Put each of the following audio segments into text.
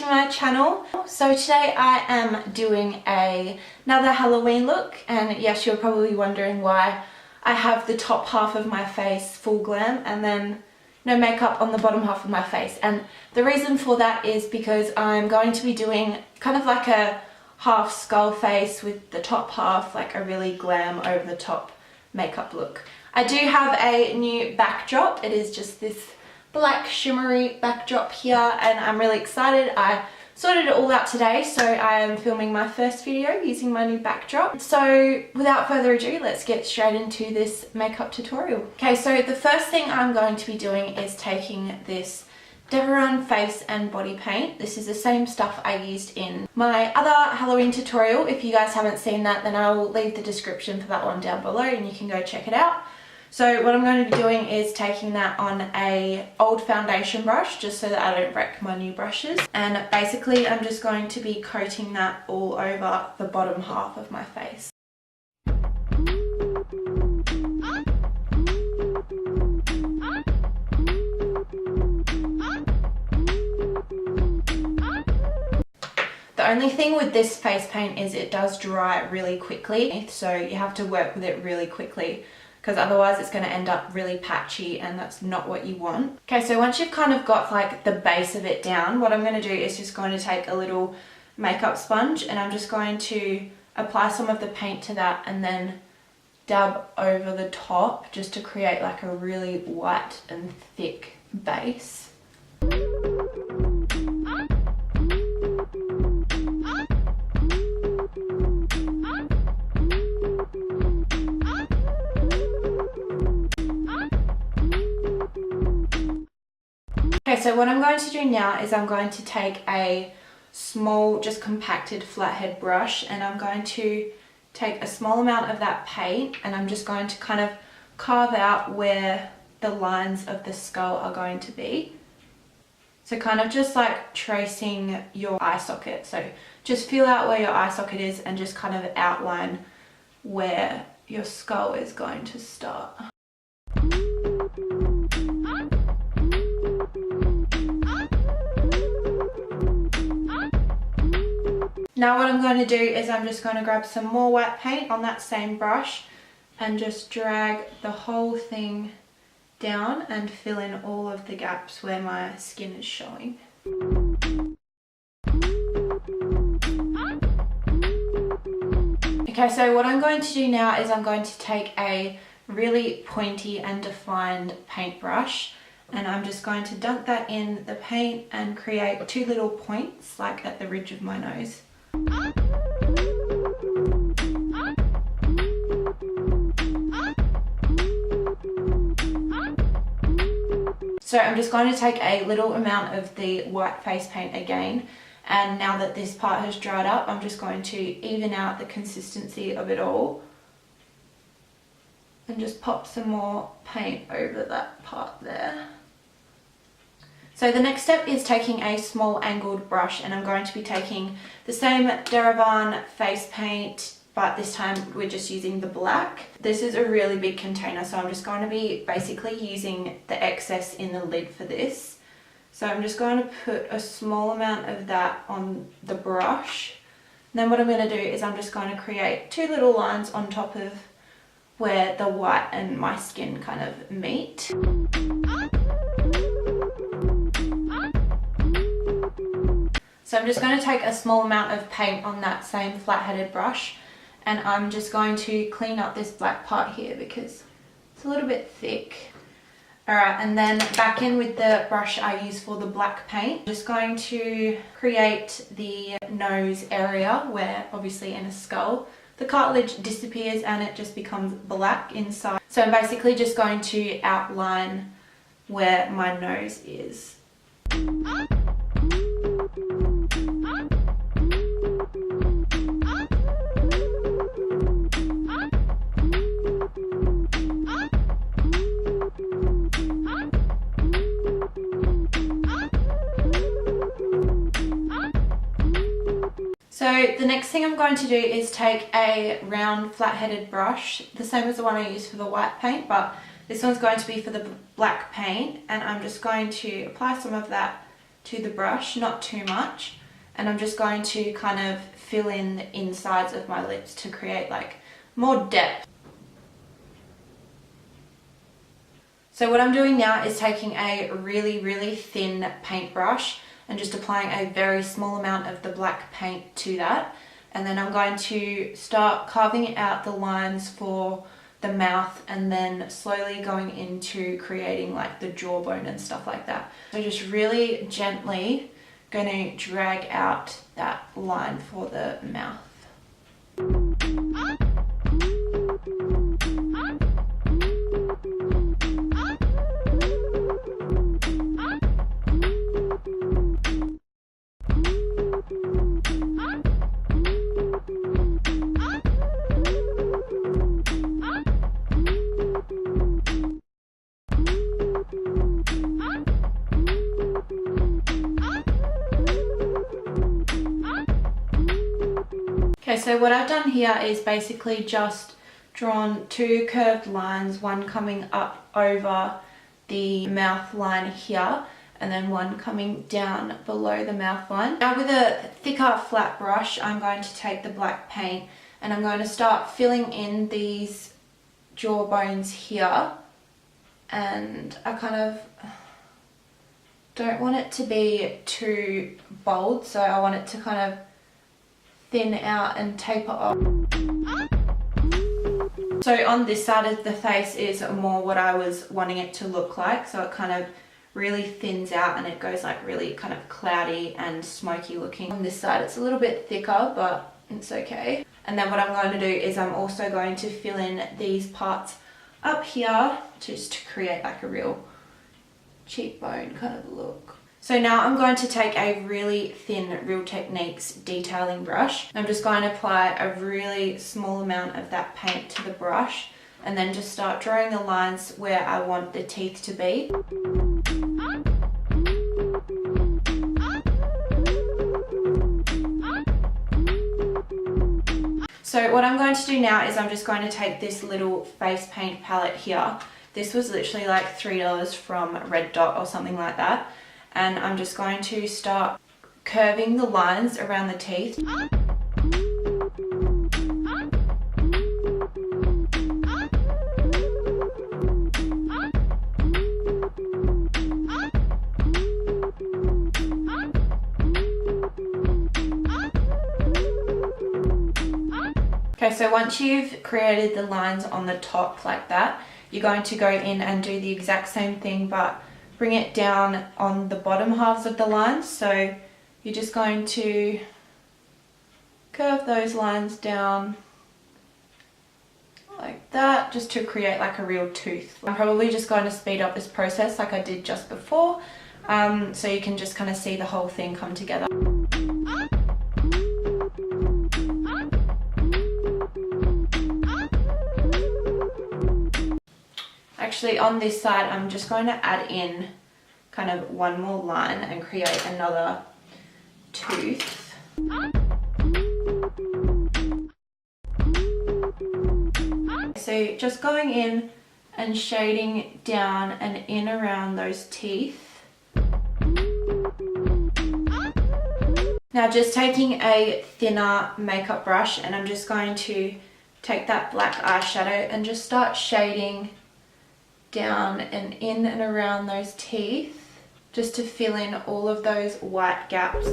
to my channel. So today I am doing another Halloween look, and yes, you're probably wondering why I have the top half of my face full glam and then no makeup on the bottom half of my face. And the reason for that is because I'm going to be doing kind of like a half skull face with the top half like a really glam over the top makeup look. I do have a new backdrop. It is just this black shimmery backdrop here, and I'm really excited. I sorted it all out today, so I am filming my first video using my new backdrop. So without further ado, let's get straight into this makeup tutorial. Okay, so the first thing I'm going to be doing is taking this Deveron face and body paint. This is the same stuff I used in my other Halloween tutorial. If you guys haven't seen that, then I'll leave the description for that one down below and you can go check it out. So what I'm going to be doing is taking that on a old foundation brush, just so that I don't wreck my new brushes. And basically I'm just going to be coating that all over the bottom half of my face. The only thing with this face paint is it does dry really quickly, so you have to work with it really quickly, because otherwise it's going to end up really patchy and that's not what you want. Okay, so once you've kind of got like the base of it down, what I'm going to do is just going to take a little makeup sponge and I'm just going to apply some of the paint to that and then dab over the top just to create like a really white and thick base. Okay, so what I'm going to do now is I'm going to take a small, just compacted flathead brush, and I'm going to take a small amount of that paint and I'm just going to kind of carve out where the lines of the skull are going to be. So kind of just like tracing your eye socket. So just feel out where your eye socket is and just kind of outline where your skull is going to start. Now what I'm going to do is I'm just going to grab some more white paint on that same brush and just drag the whole thing down and fill in all of the gaps where my skin is showing. Okay, so what I'm going to do now is I'm going to take a really pointy and defined paintbrush and I'm just going to dunk that in the paint and create two little points like at the ridge of my nose. So I'm just going to take a little amount of the white face paint again, and now that this part has dried up, I'm just going to even out the consistency of it all and just pop some more paint over that part there. So the next step is taking a small angled brush, and I'm going to be taking the same Deveron face paint, but this time we're just using the black. This is a really big container, so I'm just going to be basically using the excess in the lid for this. So I'm just going to put a small amount of that on the brush. And then what I'm going to do is I'm just going to create two little lines on top of where the white and my skin kind of meet. So I'm just going to take a small amount of paint on that same flat-headed brush, and I'm just going to clean up this black part here because it's a little bit thick. Alright, and then back in with the brush I use for the black paint. I'm just going to create the nose area where, obviously in a skull, the cartilage disappears and it just becomes black inside. So I'm basically just going to outline where my nose is. So the next thing I'm going to do is take a round flat-headed brush, the same as the one I used for the white paint, but this one's going to be for the black paint, and I'm just going to apply some of that to the brush, not too much. And I'm just going to kind of fill in the insides of my lips to create like more depth. So what I'm doing now is taking a really thin paintbrush and just applying a very small amount of the black paint to that. And then I'm going to start carving out the lines for the mouth and then slowly going into creating like the jawbone and stuff like that. So just really gently going to drag out that line for the mouth. Okay, so what I've done here is basically just drawn two curved lines, one coming up over the mouth line here and then one coming down below the mouth line. Now with a thicker flat brush, I'm going to take the black paint and I'm going to start filling in these jaw bones here, and I kind of don't want it to be too bold, so I want it to kind of thin out and taper off. So on this side of the face is more what I was wanting it to look like, so it kind of really thins out and it goes like really kind of cloudy and smoky looking. On this side it's a little bit thicker, but it's okay. And then what I'm going to do is I'm also going to fill in these parts up here just to create like a real cheekbone kind of look. So now I'm going to take a really thin Real Techniques detailing brush. I'm just going to apply a really small amount of that paint to the brush and then just start drawing the lines where I want the teeth to be. So what I'm going to do now is I'm just going to take this little face paint palette here. This was literally like $3 from Red Dot or something like that. And I'm just going to start curving the lines around the teeth. Okay, so once you've created the lines on the top like that, you're going to go in and do the exact same thing, but bring it down on the bottom halves of the lines. So you're just going to curve those lines down like that, just to create like a real tooth. I'm probably just going to speed up this process like I did just before, so you can just kind of see the whole thing come together. Actually, on this side, I'm just going to add in kind of one more line and create another tooth. So just going in and shading down and in around those teeth. Now just taking a thinner makeup brush, and I'm just going to take that black eyeshadow and just start shading down and in and around those teeth, just to fill in all of those white gaps.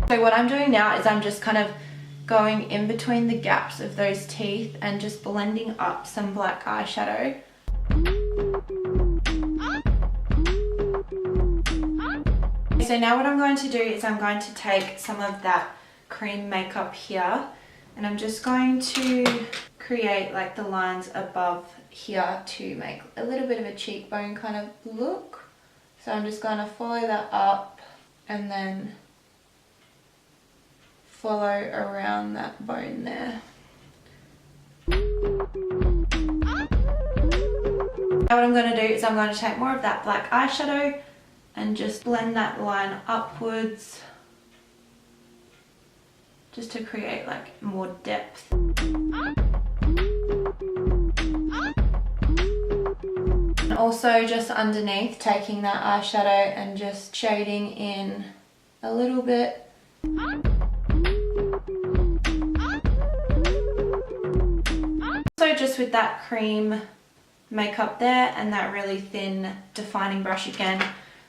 So what I'm doing now is I'm just kind of going in between the gaps of those teeth and just blending up some black eyeshadow. So now what I'm going to do is I'm going to take some of that cream makeup here, and I'm just going to create like the lines above here to make a little bit of a cheekbone kind of look. So I'm just going to follow that up and then follow around that bone there. Now what I'm going to do is I'm going to take more of that black eyeshadow and just blend that line upwards just to create like more depth. And also just underneath, taking that eyeshadow and just shading in a little bit. So just with that cream makeup there and that really thin defining brush again,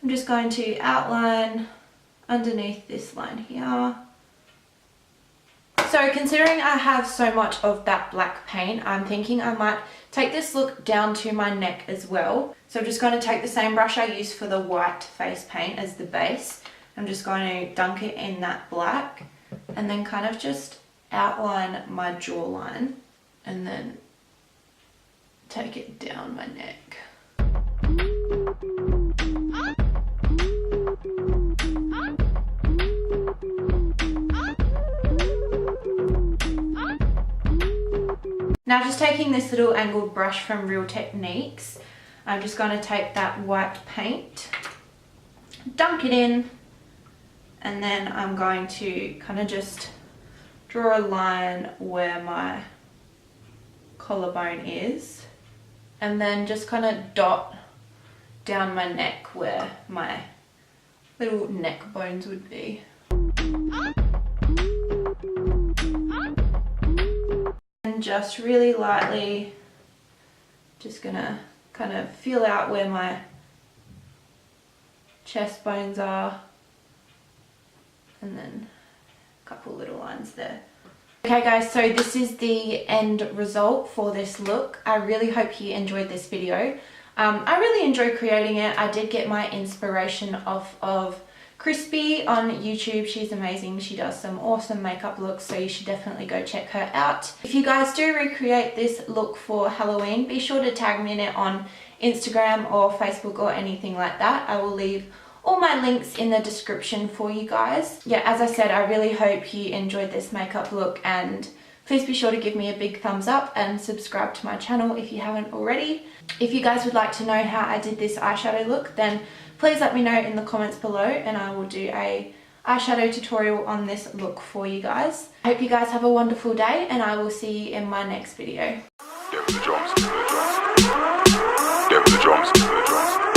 I'm just going to outline underneath this line here. So considering I have so much of that black paint, I'm thinking I might take this look down to my neck as well. So I'm just going to take the same brush I used for the white face paint as the base. I'm just going to dunk it in that black and then kind of just outline my jawline and then take it down my neck. Now just taking this little angled brush from Real Techniques, I'm just going to take that white paint, dunk it in, and then I'm going to kind of just draw a line where my collarbone is, and then just kind of dot down my neck where my little neck bones would be. And just really lightly, just gonna kind of feel out where my chest bones are, and then a couple little lines there. Okay guys, so this is the end result for this look. I really hope you enjoyed this video. I really enjoyed creating it. I did get my inspiration off of Crispy on YouTube. She's amazing. She does some awesome makeup looks, so you should definitely go check her out. If you guys do recreate this look for Halloween, be sure to tag me in it on Instagram or Facebook or anything like that. I will leave all my links in the description for you guys. Yeah, as I said, I really hope you enjoyed this makeup look, and please be sure to give me a big thumbs up and subscribe to my channel if you haven't already. If you guys would like to know how I did this eyeshadow look, then please let me know in the comments below and I will do a eyeshadow tutorial on this look for you guys. I hope you guys have a wonderful day, and I will see you in my next video. Get the drums, get the drums. Get the drums, get the drums.